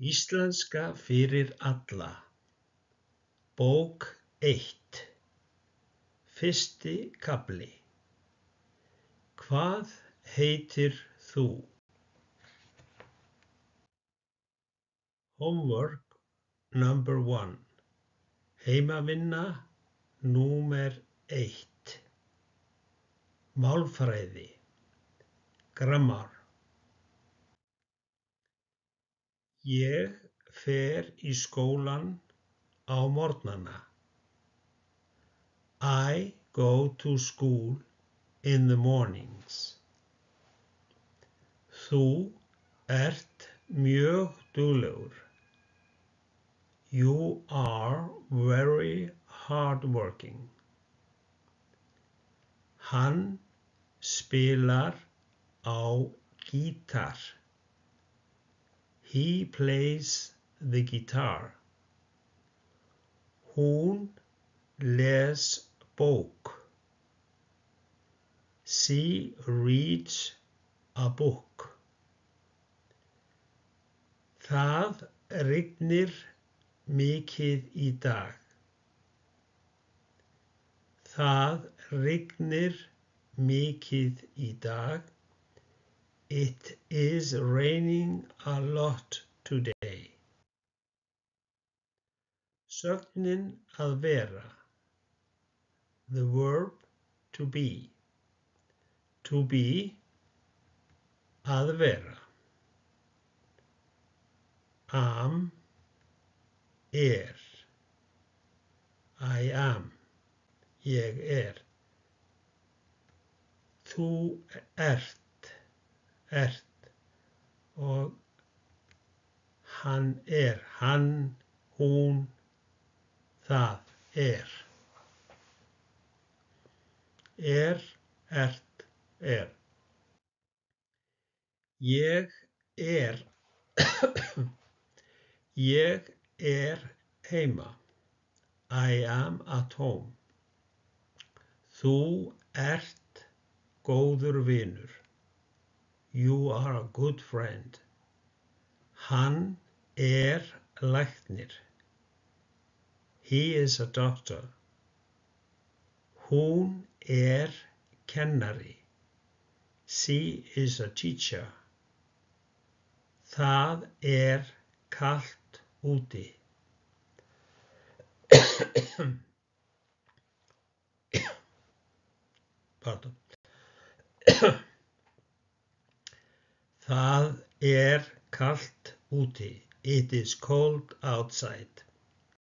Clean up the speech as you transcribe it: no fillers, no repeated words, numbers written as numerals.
Íslenska fyrir alla. Bók 1. Fyrsti kafli. Hvað heitir þú? Homework number 1. Heimavinna númer 1. Málfræði. Grammar. Ég fer í skólann á morgnana. I go to school in the mornings. Þú ert mjög duglegur. You are very hardworking. Hann spilar á gítar. He plays the guitar. Hún les bók. She reads a book. Það rignir mikið í dag. Það rignir mikið í dag. It is raining a lot today. Sögnin að vera. The verb to be. To be, að vera. Am, er. I am, ég er. Þú ert. Og hann er, hann, hún, það er. Ert, er. Ég er, ég er heima. I am at home. Þú ert góður vinur. You are a good friend. Hann er læknir. He is a doctor. Hún er kennari. She is a teacher. Það er kalt úti. Pardon. Það er kalt úti. It is cold outside.